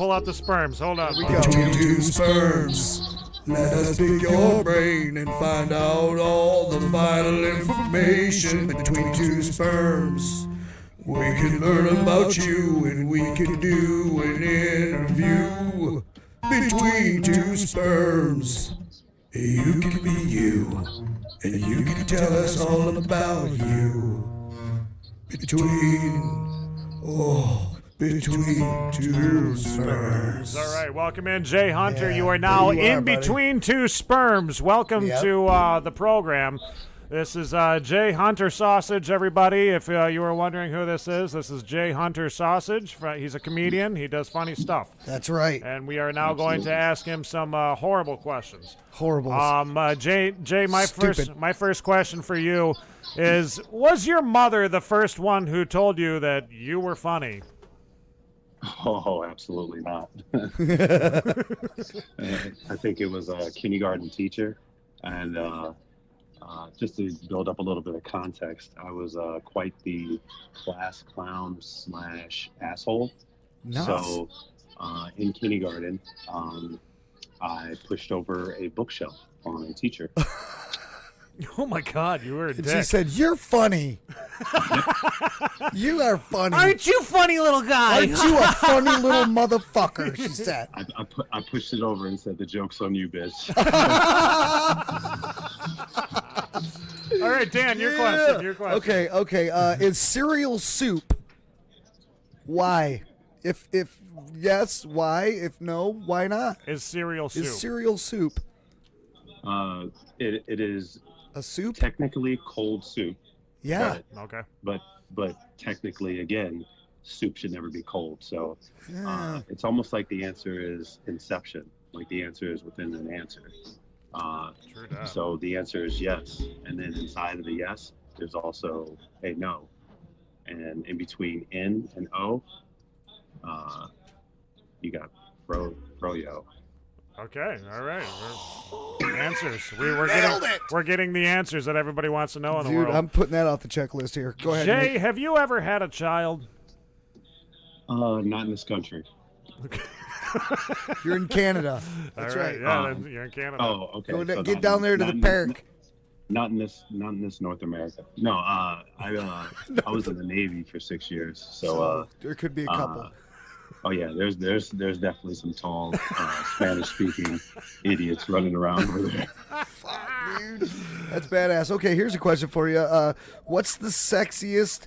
pull out the sperms. Hold on. We go. Between two sperms, let us pick your brain and find out all the vital information. Between two sperms, we can learn about you and we can do an interview. Between two sperms, you can be you, and you can tell us all about you. Between two sperms. All right, welcome in, Jay Hunter. You are now there you are, in buddy. Between Two Sperms. Welcome to the program. This is Jay Hunter Sausage, everybody. If you were wondering who this is Jay Hunter Sausage. He's a comedian. He does funny stuff. That's right. And we are now going to ask him some horrible questions. Horrible. Jay, my Stupid. first question for you is: was your mother the first one who told you that you were funny? Oh, absolutely not. I think it was a kindergarten teacher. And just to build up a little bit of context, I was quite the class clown / asshole. Nice. So in kindergarten, I pushed over a bookshelf on a teacher. Oh my God, you were a And dick. she said, "You're funny. You are funny. Aren't you funny, little guy? Aren't you a funny little motherfucker?" She said. I pushed it over and said, "The joke's on you, bitch." All right, Dan, your question. Okay. Is cereal soup? Why? If yes, why? If no, why not? Is cereal soup? Is cereal soup It is a soup? technically cold soup. Yeah. Okay. But technically, again, soup should never be cold. So Yeah. it's almost like the answer is Inception. Like the answer is within an answer. True that. So the answer is yes. And then inside of the yes, there's also a no. And in between N and O, you got froyo. Okay. All right. Answers. Nailed it! We're getting the answers that everybody wants to know in the Dude, world. I'm putting that off the checklist here. Go ahead. Jay, Nick. have you ever had a child? Not in this country. You're in Canada. All That's right. right. Yeah, then you're in Canada. Oh, okay. Go So get not down in- there to not the in- park. Not in this North America. No, I was in the Navy for 6 years. So there could be a couple. oh yeah, there's definitely some tall Spanish-speaking idiots running around over there. Fuck, dude. That's badass. Okay, here's a question for you. What's the sexiest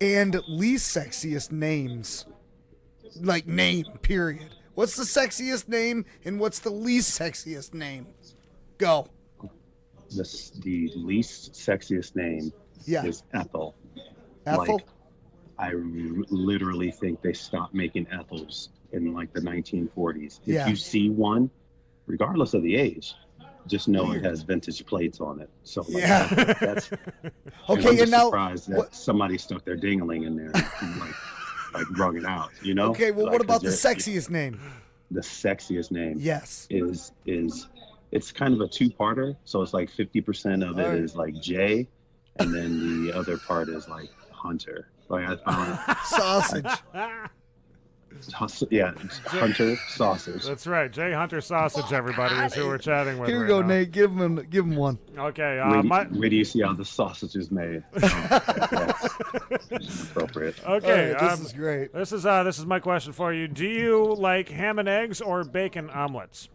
and least sexiest names? Like name, period. What's the sexiest name and what's the least sexiest name? Go. The least sexiest name Yeah. is Ethel. Ethel? Like, I literally think they stopped making Ethels in like the 1940s. Yeah. If you see one, regardless of the age, just know it has vintage plates on it. So like, Yeah. that's Okay, I'm just and now surprised that what- somebody stuck their dingling in there and like wrung it out. You know? Okay, well, Like, what about the 'cause sexiest name? The sexiest name Yes. is it's kind of a two-parter. So it's like 50% of it Alright. is like Jay, and then the other part is like Hunter. Like I found Sausage. yeah, it's Hunter sausage. That's right. Jay Hunter Sausage, everybody, is who we're chatting with. Here we right go, now. Nate. Give him one. Okay. Where do you see how the sausage is made? That's appropriate. Okay. All right, this is great. This is my question for you. Do you like ham and eggs or bacon omelets?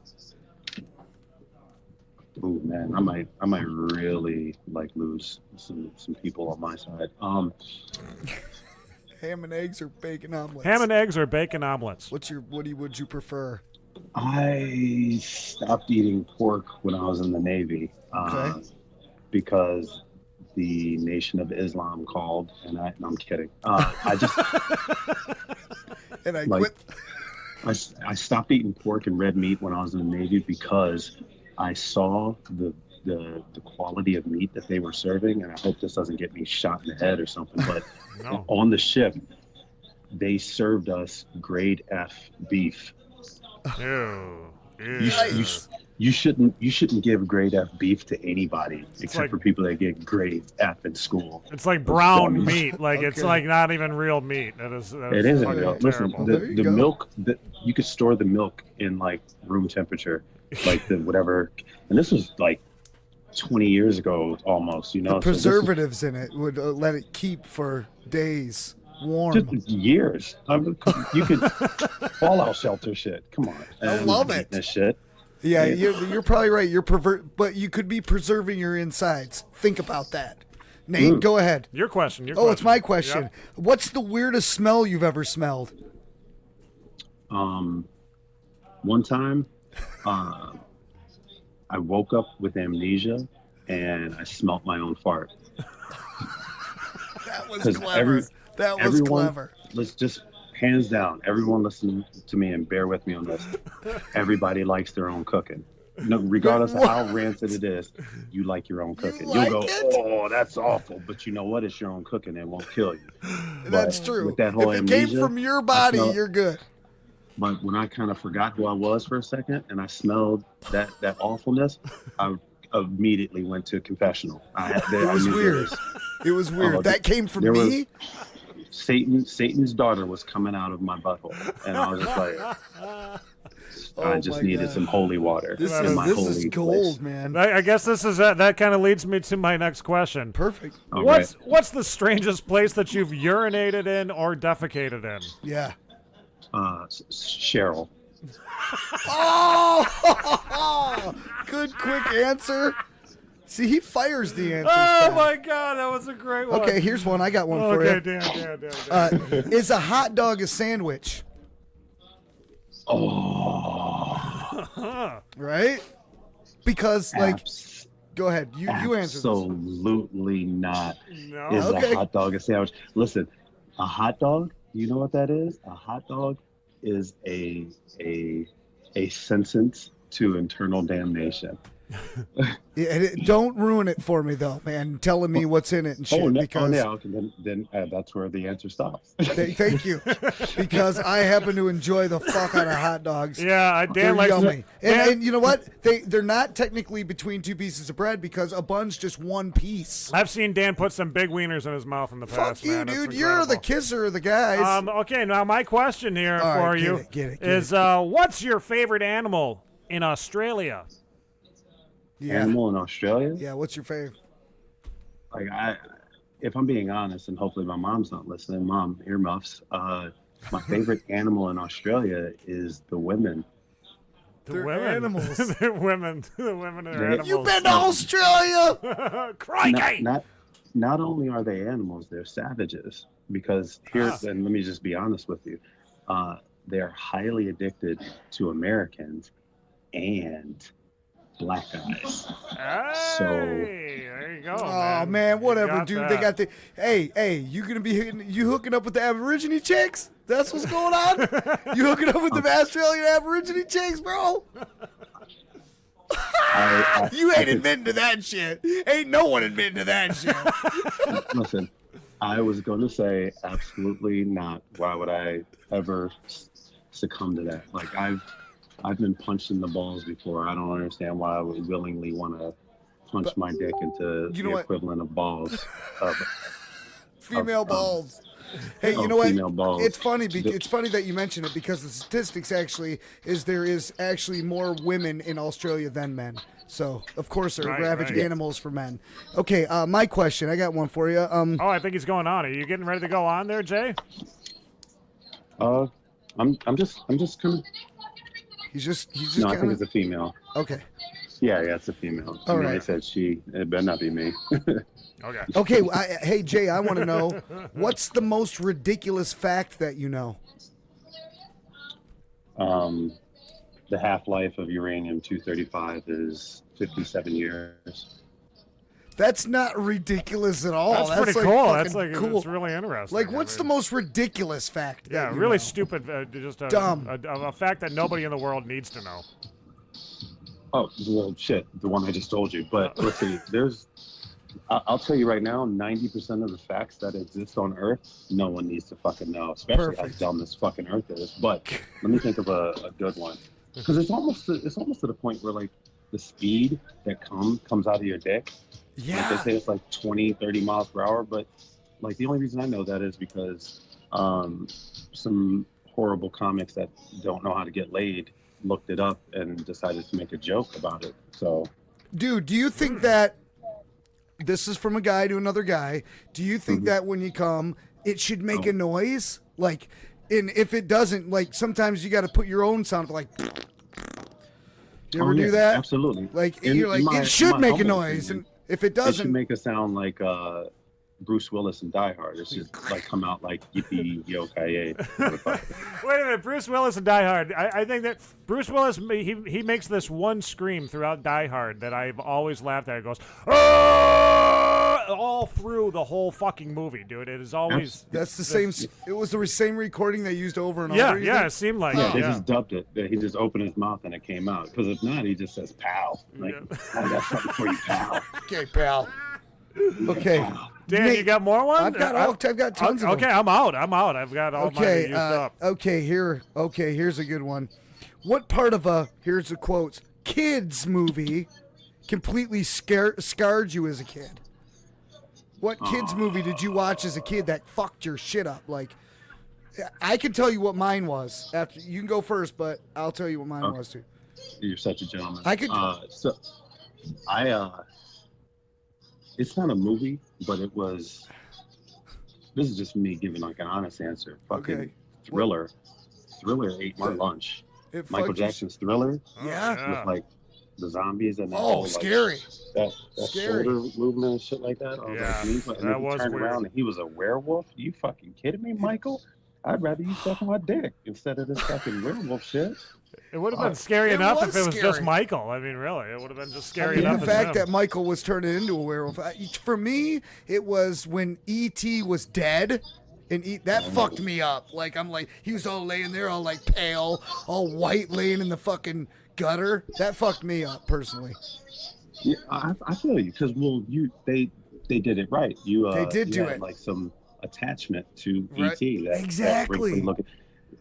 Ooh man, I might really like lose some people on my side. Ham and eggs or bacon omelets? Ham and eggs or bacon omelets? Would you prefer? I stopped eating pork when I was in the Navy Okay. because the Nation of Islam called, and no, I'm kidding. I just And I like quit. I stopped eating pork and red meat when I was in the Navy because I saw the quality of meat that they were serving, and I hope this doesn't get me shot in the head or something. But No. on the ship, they served us grade F beef. Ew. Nice. You shouldn't give grade F beef to anybody except like- for people that get grade F in school. It's like brown dummies. meat. Like it's Okay. like not even real meat. It is Isn't fucking real. Listen, terrible. There you the go. milk you could store the milk in like room temperature, like the whatever. And this was like 20 years ago almost. You know, The preservatives in it would let it keep for days warm. just years. You could fallout shelter shit. Come on, I I'm love not it. eating this shit. Yeah, you're probably right. You're but you could be preserving your insides. Think about that. Nate, go ahead. Your question. Oh, it's my question. What's the weirdest smell you've ever smelled? One time, I woke up with amnesia and I smelt my own fart. That was 'Cause clever. That was everyone- clever. Let's just hands down. Everyone listen to me and bear with me on this. Everybody likes their own cooking. No, regardless of how rancid it is, you like your own cooking. like You'll go, it? oh, that's awful. But you know what? It's your own cooking. It won't kill you. That's But true. With that whole If it came amnesia, from your body, smell- you're good. But when I kind of forgot who I was for a second and I smelled that awfulness, I immediately went to confessional. It was weird. It was weird. Oh, That came from there was- me? Satan's daughter was coming out of my butthole, and I was just like, I just my needed God. some holy water. This in is my this holy is place. gold, man. I guess this is that kind of leads me to my next question. Perfect. All What's the strangest place that you've urinated in or defecated in? Yeah. right. Cheryl. Oh, good quick answer. See, he fires the answers. Oh back. my God, that was a great one. Okay, here's one. I got one for Okay, you. damn. Is a hot dog a sandwich? Oh, Right? Because, like, abs- go ahead. You answer this. absolutely not. No. Is Okay. a hot dog a sandwich? Listen, a hot dog. You know what that is? A hot dog is a sentence to eternal damnation. Yeah, don't ruin it for me, though, man. Telling me what's in it and shit. Because yeah. Okay, then that's where the answer stops. Thank you. Because I happen to enjoy the fuck out of hot dogs. Yeah, They're Dan likes yummy. Dan- And you know what? They're not technically between two pieces of bread because a bun's just one piece. I've seen Dan put some big wieners in his mouth in the past. Fuck you, man. It's dude. You're the incredible. kisser of the guys. Okay, now my question here All for right, you get it. is what's your favorite animal in Australia? yeah. Animal in Australia. Yeah, what's your favorite? Like if I'm being honest, and hopefully my mom's not listening, mom, earmuffs. My favorite animal in Australia is the women. The They're women. animals. The women. The women are animals. You've been to Australia? Crikey! Not only are they animals, they're savages. Because and let me just be honest with you, they're highly addicted to Americans and black guys. Hey, there you go. Oh man, You whatever, got dude. that. They got the. Hey, you gonna be hooking up with the Aborigine chicks? That's what's going on. You hooking up with the Australian Aborigine chicks, bro? You ain't admitting to that shit. Ain't no one admitting to that shit. Listen, I was going to say absolutely not. Why would I ever succumb to that? Like I've been punched in the balls before. I don't understand why I would willingly want to punch my dick into You know the what? equivalent of balls. Of, Female balls. Hey, you Oh, know what? female balls. It's funny. It's funny that you mention it because the statistics actually is there is actually more women in Australia than men. So of course they're Right, ravaging right. animals for men. Okay, my question. I got one for you. Oh, I think he's going on. Are you getting ready to go on there, Jay? I'm just kind of. He's just No, I kind think of it's a female. okay. Yeah, it's a female. All They right. said she. It better not be me. Okay. Okay, hey Jay, I want to know what's the most ridiculous fact that you know? The half-life of uranium-235 is 57 years. That's not ridiculous at all. That's pretty like cool. fucking That's like cool. it's really interesting. Like, what's the most ridiculous fact? Yeah, that you really know? stupid. Just Dumb. A fact that nobody in the world needs to know. Oh, well, shit, the one I just told you. But let's see, I'll tell you right now, 90% of the facts that exist on Earth, no one needs to fucking know, especially Perfect. how dumb this fucking Earth is. But let me think of a good one. because it's almost to the point where like the speed that comes out of your dick. Yeah. Like they say it's like 20, 30 miles per hour, but like the only reason I know that is because some horrible comics that don't know how to get laid looked it up and decided to make a joke about it. So, dude, do you think that this is from a guy to another guy? Do you think that when you come, it should make a noise? Like, and if it doesn't, like sometimes you got to put your own sound, like. You ever do that? Absolutely. Like you're like, it should make a noise, and if it doesn't, it should make a sound like Bruce Willis in Die Hard. It should like come out like yippee yo ki Wait a minute, Bruce Willis in Die Hard. I think that Bruce Willis he makes this one scream throughout Die Hard that I've always laughed at. It goes all through the whole fucking movie, dude. It is always that's the same. It was the same recording they used over and over. Yeah, it seemed like they just dubbed it. He just opened his mouth and it came out. Because if not, he just says "pal." Like I got something for you, pal. Okay, pal. Okay. Dan, Nate, you got more ones? I've got tons of them. Okay, I'm out. I've got all mine used up. Here's a good one. What part of here's the quotes, kids movie completely scarred you as a kid? What kids movie did you watch as a kid that fucked your shit up? Like, I can tell you what mine was. After you can go first, but I'll tell you what mine was too. You're such a gentleman. I could. It's not a movie, but it was. This is just me giving like an honest answer. Fucking Thriller. Thriller ate my lunch. Michael Jackson's Thriller. Yeah. With like the zombies and scary. That shoulder movement and shit like that. That was turned weird. around and he was a werewolf. You fucking kidding me, Michael? I'd rather you suck my dick instead of this fucking werewolf shit. It would have been scary enough if it was scary. just Michael. I mean, really, it would have been just scary enough. The fact that Michael was turning into a werewolf. For me, it was when E.T. was dead, and that fucked me up. Like, I'm like, he was all laying there, all like pale, all white, laying in the fucking gutter. That fucked me up personally. Yeah, I feel you because they did it right. They did do it. Like some attachment to Right. E.T. Exactly.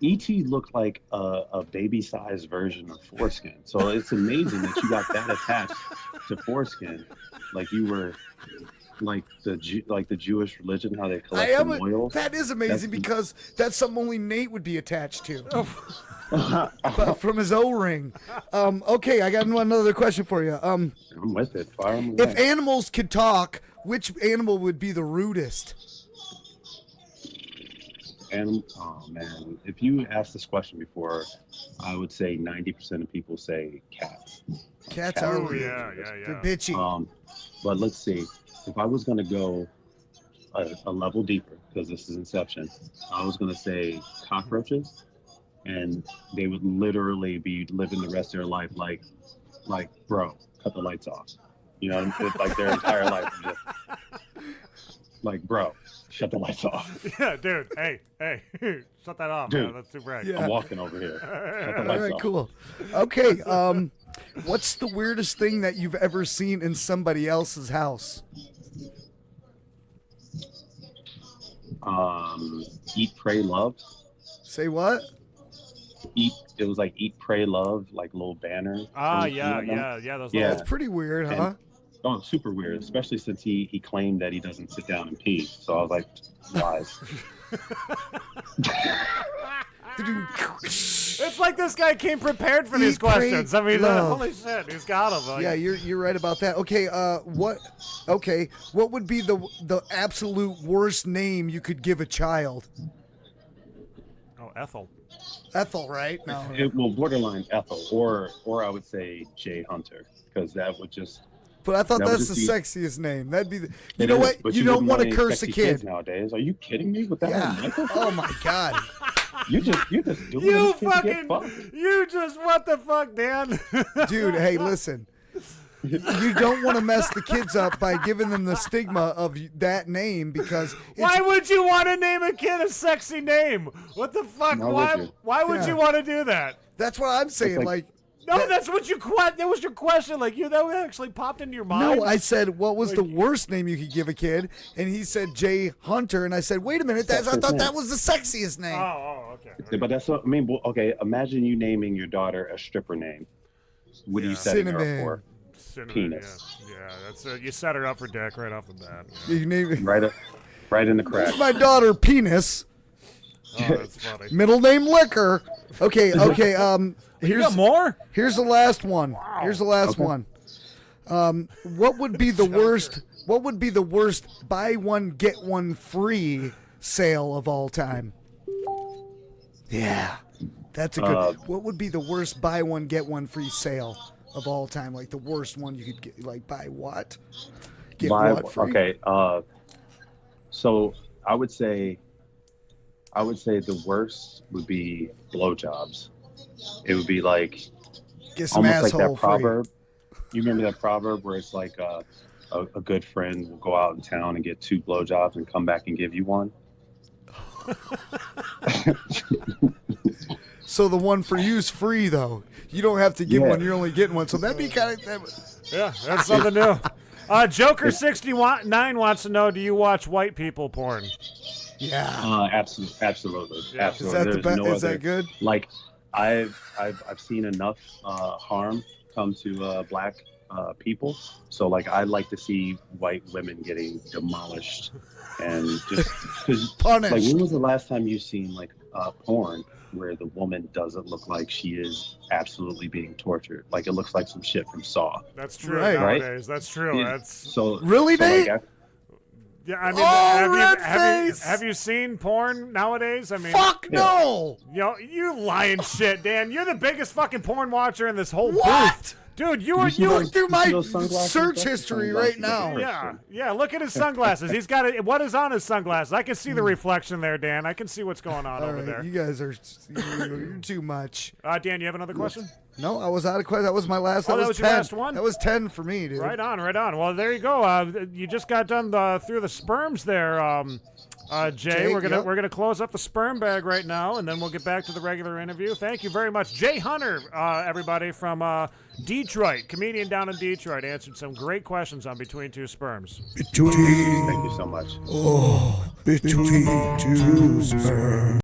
E.T. looked like a baby-sized version of foreskin. So it's amazing that you got that attached to foreskin, like you were like the Jewish religion, how they collect the oils. That is amazing because that's something only Nate would be attached to. But from his O-ring. Okay, I got another question for you. I'm with it. Fire 'em if away. animals could talk, which animal would be the rudest? Oh man, if you asked this question before, I would say 90% of people say cats. Cats are Oh rude. yeah. They're bitchy. But let's see. If I was gonna go a level deeper, because this is Inception, I was gonna say cockroaches, and they would literally be living the rest of their life like, bro, cut the lights off. You know, like their entire life, just like, bro, shut the lights off. Yeah, dude. Hey, shut that off, Dude. man. That's too bright. Yeah. I'm walking over here. Shut the All lights right, off. cool. Okay, what's the weirdest thing that you've ever seen in somebody else's house? Eat, Pray, Love. Say what? It was like Eat, Pray, Love, like little banner. Ah, thing, yeah. you know? Those Yeah. little That's pretty weird, huh? Oh, super weird, especially since he claimed that he doesn't sit down and pee. So I was like, lies. It's like this guy came prepared for these Eat, pray, questions. I mean, love. holy shit, he's got them. Like, Yeah, you're right about that. Okay, what would be the absolute worst name you could give a child? Oh, Ethel. Ethel, right? No. Well, borderline Ethel, or I would say Jay Hunter, because that would just. But I thought that would that's the just sexiest name. That'd be the. You It know is, what? but You don't wouldn't want to any curse a sexy kids kid. nowadays. Are you kidding me with that? Yeah. Michael? Oh my God. You're just doing You this kid to get fucking, fucked. you just, what the fuck, Dan? Dude, hey, listen. You don't want to mess the kids up by giving them the stigma of that name because Why would you want to name a kid a sexy name? What the fuck? Why would you? Why would Yeah. you want to do that? that's what I'm saying. It's Like, No, that's what you that was your question. Like that actually popped into your mind. No, I said what was the worst name you could give a kid, and he said Jay Hunter, and I said, wait a minute, I thought that was the sexiest name. Okay. But that's what I mean. Okay, imagine you naming your daughter a stripper name. What do you setting her up for? Penis. Yeah, that's you set her up for dick right off the bat. You name it. Right in the crack. That's my daughter, Penis. Oh, that's funny. Middle name Liquor. Okay. You got more? Here's the last one. Wow. Here's the last one. What would be the worst? What would be the worst buy one get one free sale of all time? Yeah, that's a good. What would be the worst buy one get one free sale of all time? Like the worst one you could get. Like buy what? Get what free? Okay. So I would say the worst would be blowjobs. It would be like get some almost like that free. proverb. You remember that proverb where it's like a good friend will go out in town and get 2 blowjobs and come back and give you one. So the one for you is free though. You don't have to get one. You're only getting one. So that'd be kind of. Yeah, that's something new. Joker69 wants to know: do you watch white people porn? Yeah. Absolutely. Yeah. Is that the best? Is that good? Like, I've seen enough harm come to black people. So like, I like to see white women getting demolished and just punished. Like, when was the last time you seen like porn where the woman doesn't look like she is absolutely being tortured? Like, it looks like some shit from Saw. That's true Right. nowadays. That's true. Yeah. That's So really, Nate? Like, yeah. I mean, Redface! have you seen porn nowadays? I mean, Fuck no! You lying shit, Dan. You're the biggest fucking porn watcher in this whole What? booth. Dude, you Look through my those sunglasses? search Those history sunglasses right are now. Yeah. Look at his sunglasses. He's got it. What is on his sunglasses? I can see the reflection there, Dan. I can see what's going on All over right, there. you guys are you're too much. Dan, you have another question? No, I was out of question. That was my last. Oh, that was your 10. last one? That was 10 for me, dude. Right on. Well, there you go. You just got done through the sperms there, Jay. We're gonna close up the sperm bag right now, and then we'll get back to the regular interview. Thank you very much, Jay Hunter, everybody from Detroit, comedian down in Detroit, answered some great questions on Between Two Sperms. Between thank you so much. Between two sperms.